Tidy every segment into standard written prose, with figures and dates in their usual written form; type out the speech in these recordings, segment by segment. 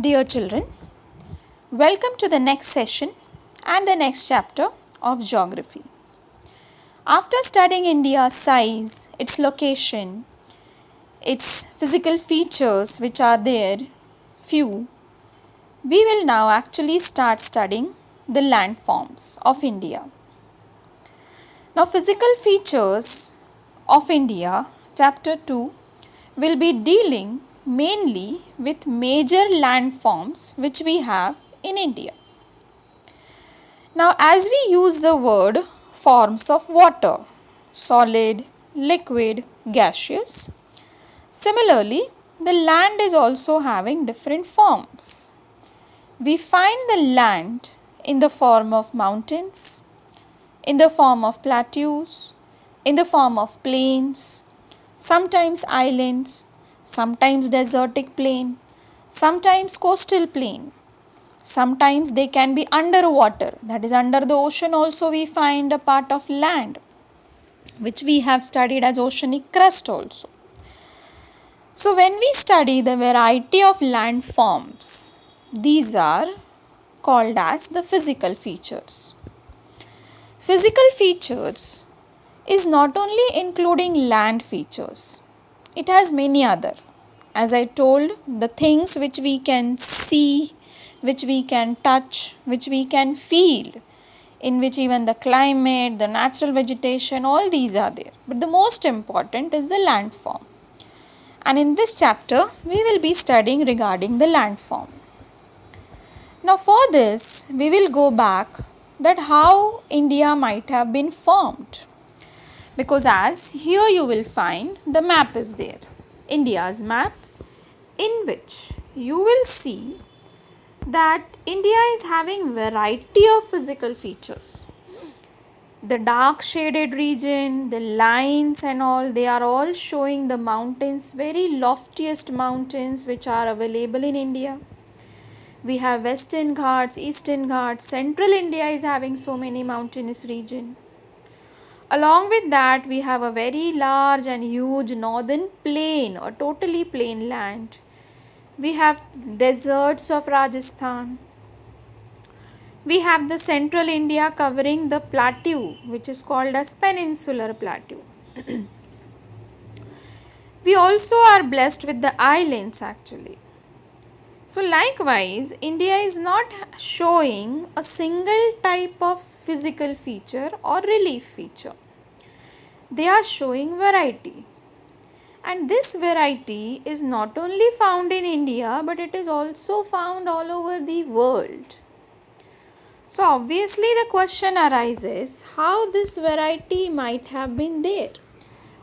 Dear children, welcome to the next session and the next chapter of geography. After studying India's size, its location, its physical features which are there, few, we will now actually start studying the landforms of India. Now, physical features of India, chapter 2, will be dealing mainly with major landforms which we have in India. Now, as we use the word forms of water, solid, liquid, gaseous, similarly, the land is also having different forms. We find the land in the form of mountains, in the form of plateaus, in the form of plains, sometimes islands, sometimes desertic plain, sometimes coastal plain. Sometimes they can be underwater, that is under the ocean also we find a part of land which we have studied as oceanic crust also. So when we study the variety of landforms, these are called as the physical features. Physical features is not only including land features, it has many other. As I told, the things which we can see, which we can touch, which we can feel, in which even the climate, the natural vegetation, all these are there. But the most important is the landform. And in this chapter, we will be studying regarding the landform. Now for this, we will go back that how India might have been formed. Because as here you will find the map is there, India's map, in which you will see that India is having variety of physical features. The dark shaded region, the lines and all, they are all showing the mountains, very loftiest mountains which are available in India. We have Western Ghats, Eastern Ghats, Central India is having so many mountainous region. Along with that, we have a very large and huge northern plain or totally plain land. We have deserts of Rajasthan. We have the central India covering the plateau which is called as peninsular plateau. We also are blessed with the islands actually. So likewise, India is not showing a single type of physical feature or relief feature. They are showing variety. And this variety is not only found in India, but it is also found all over the world. So obviously the question arises how this variety might have been there.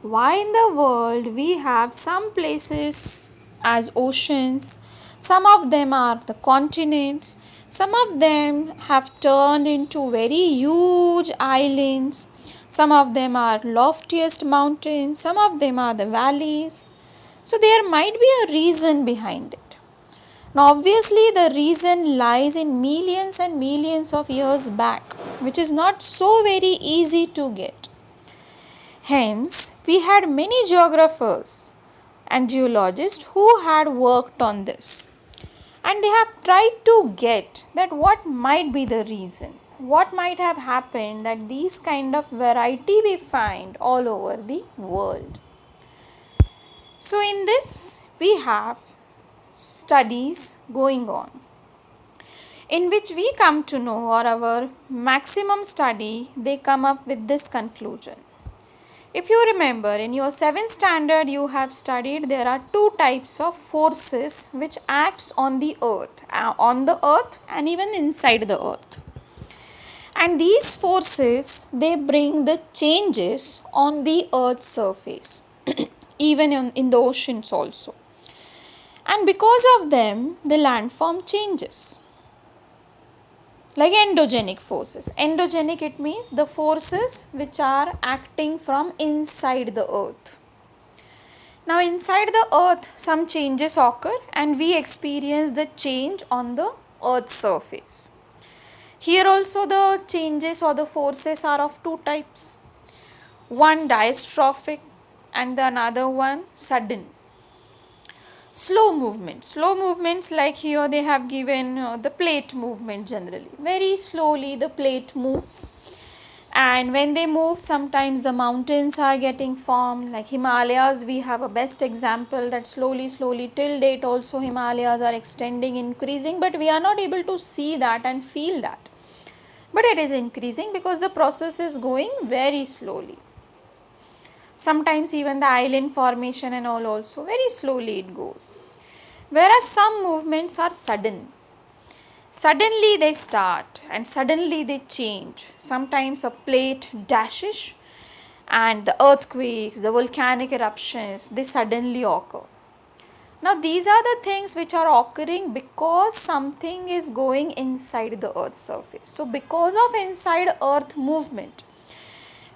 Why in the world we have some places as oceans, some of them are the continents, some of them have turned into very huge islands, some of them are loftiest mountains, some of them are the valleys. So there might be a reason behind it. Now obviously the reason lies in millions and millions of years back, which is not so very easy to get. Hence, we had many geographers and geologists who had worked on this. And they have tried to get that what might be the reason. What might have happened that these kind of variety we find all over the world. So in this we have studies going on, in which we come to know, or our maximum study, they come up with this conclusion. If you remember, in your 7th standard you have studied there are two types of forces which acts on the earth and even inside the earth. And these forces, they bring the changes on the earth's surface, even in the oceans also. And because of them, the landform changes. Like endogenic forces. Endogenic, it means the forces which are acting from inside the earth. Now inside the earth, some changes occur and we experience the change on the earth's surface. Here also the changes or the forces are of two types. One diastrophic and the another one sudden. slow movement. Slow movements, like here they have given the plate movement generally. Very slowly the plate moves, and when they move, sometimes the mountains are getting formed, like Himalayas. We have a best example that slowly till date also Himalayas are extending, increasing, but we are not able to see that and feel that. But it is increasing because the process is going very slowly. Sometimes even the island formation and all also very slowly it goes. Whereas some movements are sudden. Suddenly they start and suddenly they change. Sometimes a plate dashes and the earthquakes, the volcanic eruptions, they suddenly occur. Now these are the things which are occurring because something is going inside the earth's surface. So because of inside earth movement,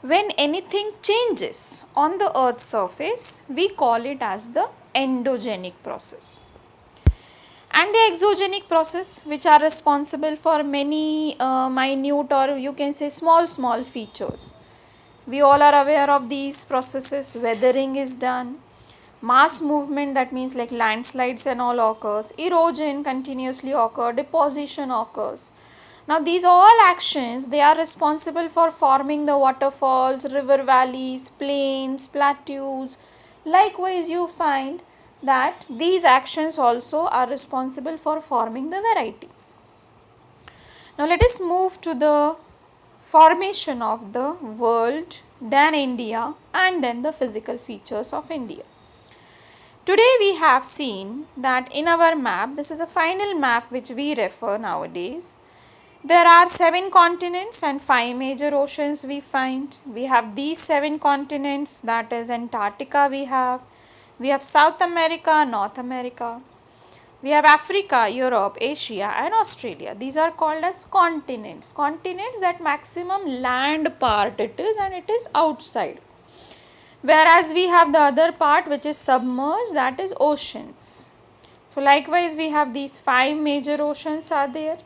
when anything changes on the earth's surface, we call it as the endogenic process. And the exogenic process, which are responsible for many minute, or you can say small features. We all are aware of these processes. Weathering is done, mass movement, that means like landslides and all occurs, erosion continuously occur, deposition occurs. Now these all actions, they are responsible for forming the waterfalls, river valleys, plains, plateaus. Likewise you find that these actions also are responsible for forming the variety. Now let us move to the formation of the world, then India, and then the physical features of India. Today we have seen that in our map, this is a final map which we refer nowadays. There are 7 continents and 5 major oceans we find. We have these 7 continents, that is Antarctica we have South America, North America, we have Africa, Europe, Asia and Australia. These are called as continents. Continents, that maximum land part it is, and it is outside. Whereas we have the other part which is submerged, that is oceans. So likewise we have these 5 major oceans are there.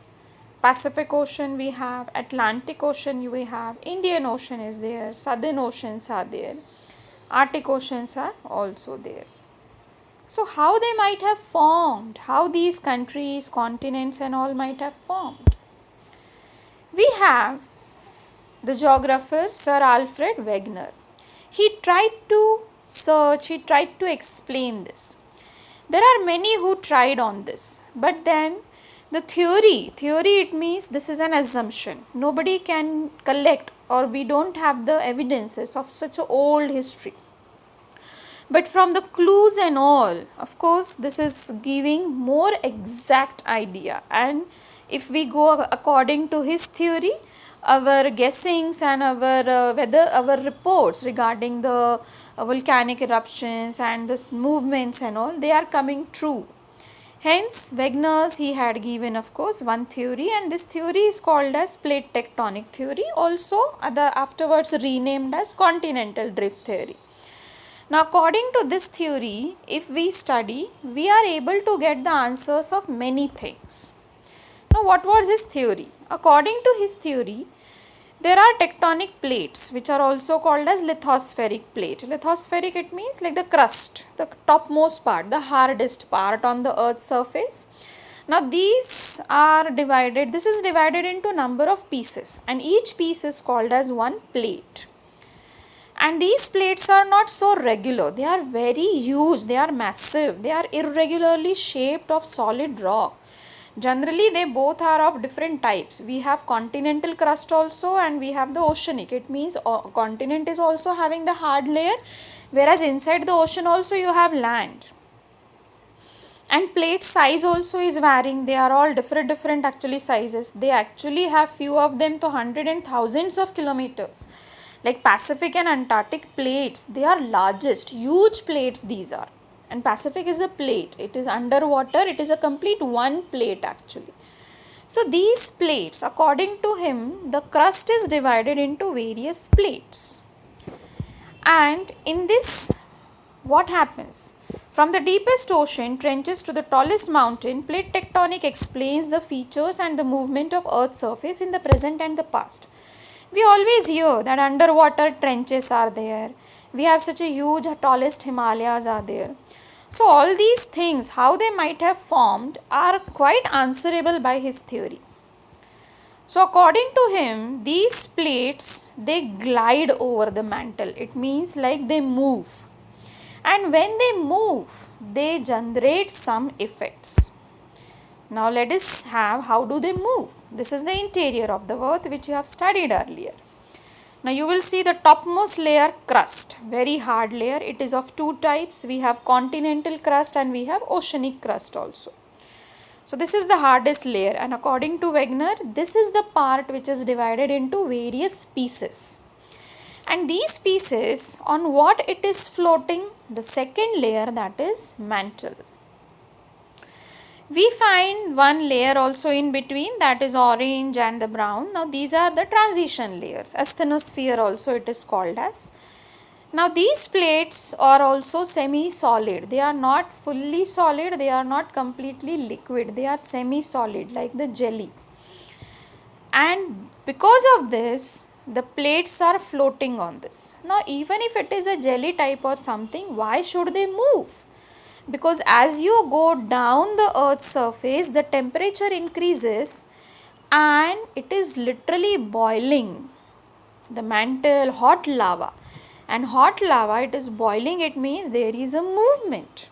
Pacific Ocean we have, Atlantic Ocean we have, Indian Ocean is there, Southern Oceans are there, Arctic Oceans are also there. So how they might have formed, how these countries, continents and all might have formed. We have the geographer Sir Alfred Wegener. He tried to search, he tried to explain this. There are many who tried on this, but then the theory it means this is an assumption. Nobody can collect, or we don't have the evidences of such an old history. But from the clues and all, of course, this is giving more exact idea. And if we go according to his theory, our guessings and our reports regarding the volcanic eruptions and the movements and all, they are coming true. Hence, Wegener, he had given of course one theory, and this theory is called as plate tectonic theory, also afterwards renamed as continental drift theory. Now according to this theory, if we study, we are able to get the answers of many things. Now what was his theory? According to his theory, there are tectonic plates which are also called as lithospheric plate. Lithospheric, it means like the crust, the topmost part, the hardest part on the earth's surface. Now these are divided, this is divided into number of pieces, and each piece is called as one plate. And these plates are not so regular, they are very huge, they are massive, they are irregularly shaped of solid rock. Generally, they both are of different types. We have continental crust also, and we have the oceanic. It means continent is also having the hard layer, whereas inside the ocean also you have land. And plate size also is varying. They are all different actually sizes. They actually have few of them to hundreds and thousands of kilometers. Like Pacific and Antarctic plates, they are largest, huge plates these are. And Pacific is a plate, it is underwater, it is a complete one plate actually. So these plates, according to him, the crust is divided into various plates. And in this, what happens? From the deepest ocean trenches to the tallest mountain, plate tectonic explains the features and the movement of Earth's surface in the present and the past. We always hear that underwater trenches are there. We have such a huge tallest Himalayas are there. So all these things, how they might have formed, are quite answerable by his theory. So according to him, these plates, they glide over the mantle. It means like they move. And when they move, they generate some effects. Now let us have how do they move. This is the interior of the earth which you have studied earlier. Now you will see the topmost layer, crust, very hard layer. It is of two types. We have continental crust and we have oceanic crust also. So this is the hardest layer, and according to Wegener, this is the part which is divided into various pieces. And these pieces, on what it is floating? The second layer, that is mantle. We find one layer also in between, that is orange and the brown. Now these are the transition layers. Asthenosphere also it is called as. Now these plates are also semi-solid. They are not fully solid, they are not completely liquid. They are semi-solid like the jelly. And because of this, the plates are floating on this. Now even if it is a jelly type or something, why should they move? Because as you go down the earth's surface, the temperature increases and it is literally boiling. The mantle, hot lava. And hot lava, it is boiling, it means there is a movement.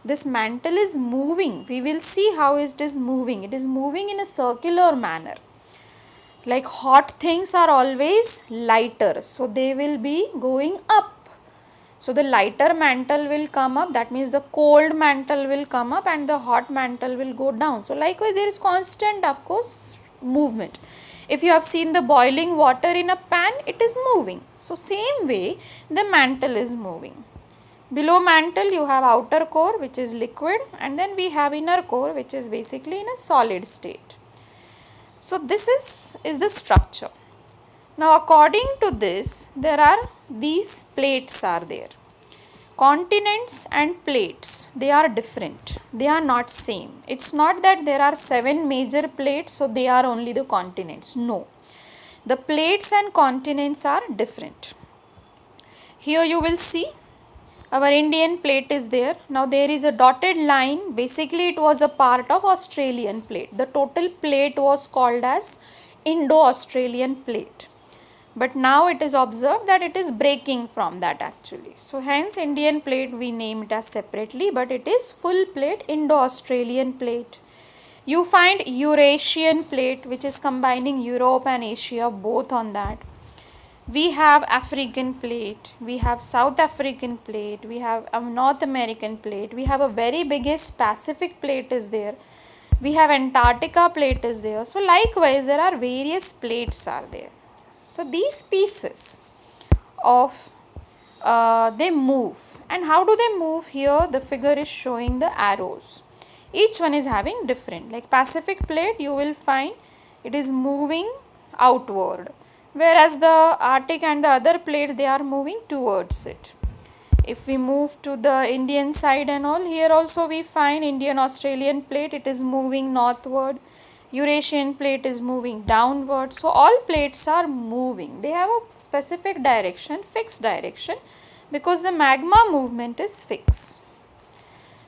This mantle is moving. We will see how it is moving. It is moving in a circular manner. Like hot things are always lighter, so they will be going up. So the lighter mantle will come up, that means the cold mantle will come up and the hot mantle will go down. So likewise there is constant, of course, movement. If you have seen the boiling water in a pan, it is moving. So same way the mantle is moving. Below mantle you have outer core which is liquid, and then we have inner core which is basically in a solid state. So this is the structure. Now according to this, there are these plates are there. Continents and plates, they are different. They are not same. It's not that there are 7 major plates, so they are only the continents. No. The plates and continents are different. Here you will see our Indian plate is there. Now there is a dotted line. Basically it was a part of Australian plate. The total plate was called as Indo-Australian plate. But now it is observed that it is breaking from that actually. So hence Indian plate we name it as separately, but it is full plate, Indo-Australian plate. You find Eurasian plate which is combining Europe and Asia both on that. We have African plate, we have South African plate, we have a North American plate, we have a very biggest Pacific plate is there, we have Antarctica plate is there. So likewise there are various plates are there. So these pieces of they move, and how do they move? Here the figure is showing the arrows. Each one is having different, like Pacific plate you will find it is moving outward, whereas the Arctic and the other plates they are moving towards it. If we move to the Indian side and all, here also we find Indian Australian plate, it is moving northward. Eurasian plate is moving downward. So all plates are moving. They have a specific direction, fixed direction, because the magma movement is fixed.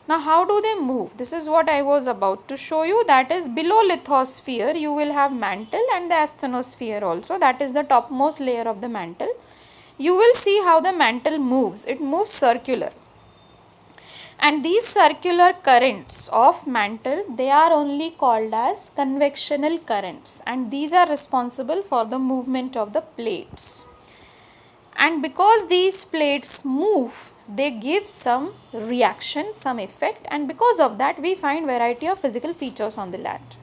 Now how do they move? This is what I was about to show you. That is below lithosphere you will have mantle and the asthenosphere also. That is the topmost layer of the mantle. You will see how the mantle moves. It moves circular. And these circular currents of mantle, they are only called as convectional currents, and these are responsible for the movement of the plates. And because these plates move, they give some reaction, some effect, and because of that we find variety of physical features on the land.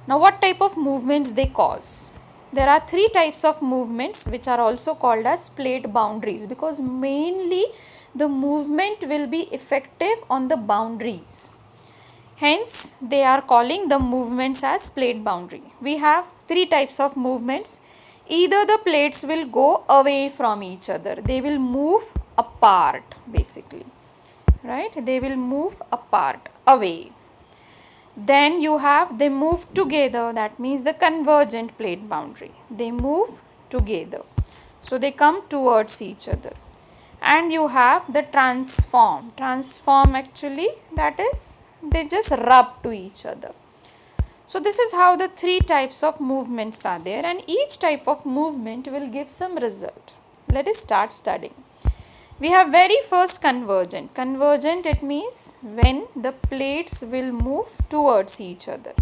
Now what type of movements they cause? There are 3 types of movements which are also called as plate boundaries, because mainly the movement will be effective on the boundaries. Hence, they are calling the movements as plate boundary. We have 3 types of movements. Either the plates will go away from each other. They will move apart basically. Right? They will move apart, away. Then you have they move together. That means the convergent plate boundary. They move together. So, they come towards each other. and you have the transform actually, that is they just rub to each other. So this is how the three types of movements are there, and each type of movement will give some result. Let us start studying. We have very first convergent. Convergent, it means when the plates will move towards each other.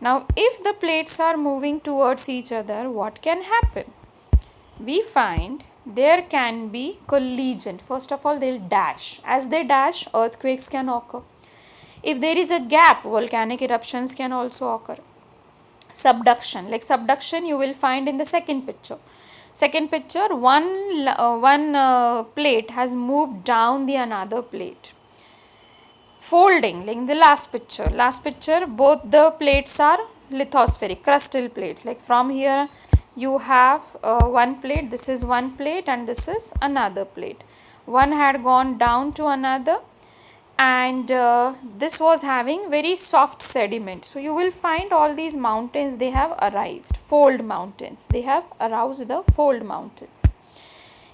Now if the plates are moving towards each other, what can happen? We find there can be collision. First of all, they'll dash. As they dash, earthquakes can occur. If there is a gap, volcanic eruptions can also occur. Subduction, like subduction you will find in the second picture. Second picture, one plate has moved down the another plate. Folding, like in the last picture both the plates are lithospheric, crustal plates. Like from here you have one plate, this is one plate and this is another plate. One had gone down to another, and this was having very soft sediment. So you will find all these mountains, they have arised, fold mountains, they have aroused the fold mountains.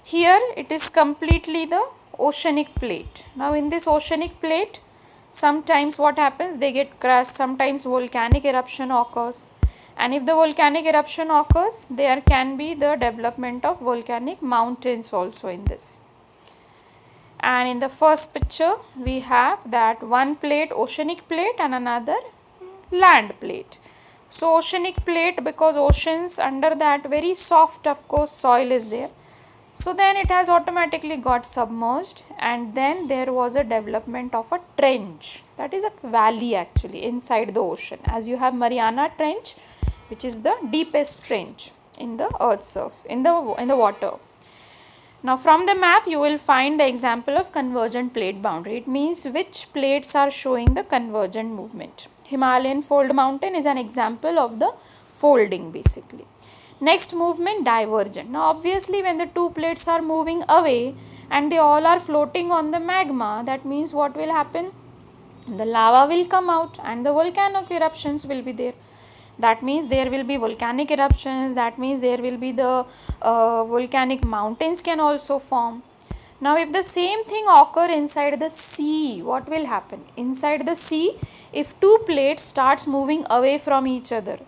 Here it is completely the oceanic plate. Now in this oceanic plate, sometimes what happens, they get crushed, sometimes volcanic eruption occurs, and if the volcanic eruption occurs, there can be the development of volcanic mountains also in this. And in the first picture we have that one plate, oceanic plate, and another land plate. So oceanic plate, because oceans, under that very soft of course soil is there, so then it has automatically got submerged, and then there was a development of a trench, that is a valley actually inside the ocean. As you have Mariana Trench, which is the deepest trench in the earth's surface, in the water. Now from the map you will find the example of convergent plate boundary. It means which plates are showing the convergent movement. Himalayan fold mountain is an example of the folding basically. Next movement, divergent. Now obviously when the two plates are moving away and they all are floating on the magma, that means what will happen? The lava will come out and the volcanic eruptions will be there. That means there will be volcanic eruptions, that means there will be the volcanic mountains can also form. Now if the same thing occur inside the sea, what will happen? Inside the sea, if two plates starts moving away from each other,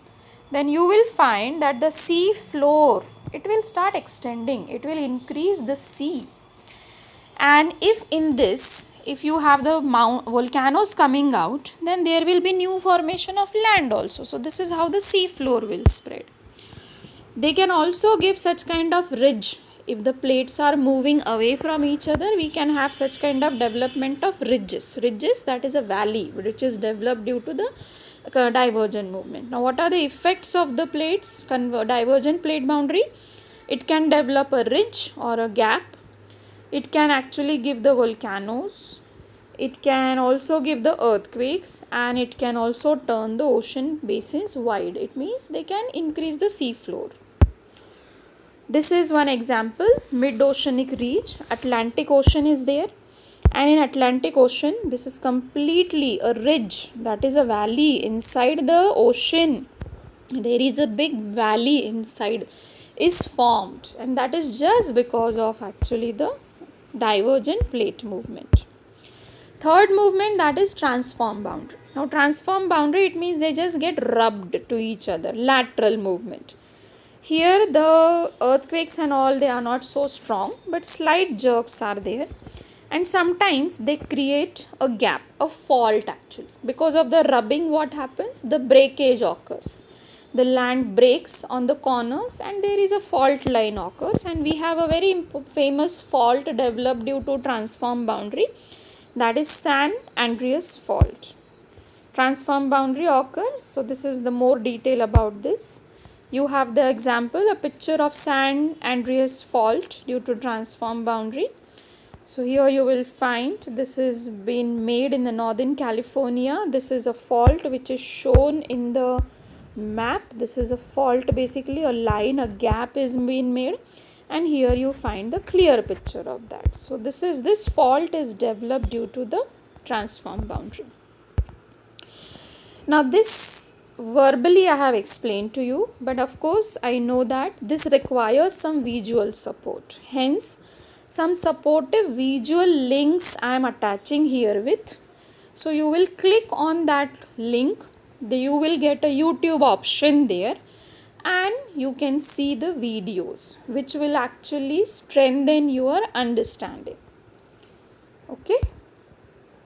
then you will find that the sea floor, it will start extending, it will increase the sea. And if in this, if you have the volcanoes coming out, then there will be new formation of land also. So this is how the sea floor will spread. They can also give such kind of ridge. If the plates are moving away from each other, we can have such kind of development of ridges. Ridges, that is a valley which is developed due to the divergent movement. Now what are the effects of the plates, divergent plate boundary? It can develop a ridge or a gap. It can actually give the volcanoes. It can also give the earthquakes, and it can also turn the ocean basins wide. It means they can increase the sea floor. This is one example, mid-oceanic ridge. Atlantic Ocean is there, and in Atlantic Ocean this is completely a ridge, that is a valley inside the ocean. There is a big valley inside is formed, and that is just because of actually the divergent plate movement. Third movement, that is transform boundary. Now transform boundary, it means they just get rubbed to each other, lateral movement. Here the earthquakes and all, they are not so strong, but slight jerks are there, and sometimes they create a gap, a fault actually. Because of the rubbing, what happens? The breakage occurs. The land breaks on the corners and there is a fault line occurs, and we have a very famous fault developed due to transform boundary, that is San Andreas fault. Transform boundary occurs. So this is the more detail about this. You have the example, a picture of San Andreas fault due to transform boundary. So here you will find this is been made in the Northern California. This is a fault which is shown in the map. This is a fault, basically a line, a gap is being made, and here you find the clear picture of that. So this fault is developed due to the transform boundary. Now this verbally I have explained to you, but of course I know that this requires some visual support. Hence some supportive visual links I am attaching here with. So you will click on that link, you will get a YouTube option there, and you can see the videos which will actually strengthen your understanding. Okay.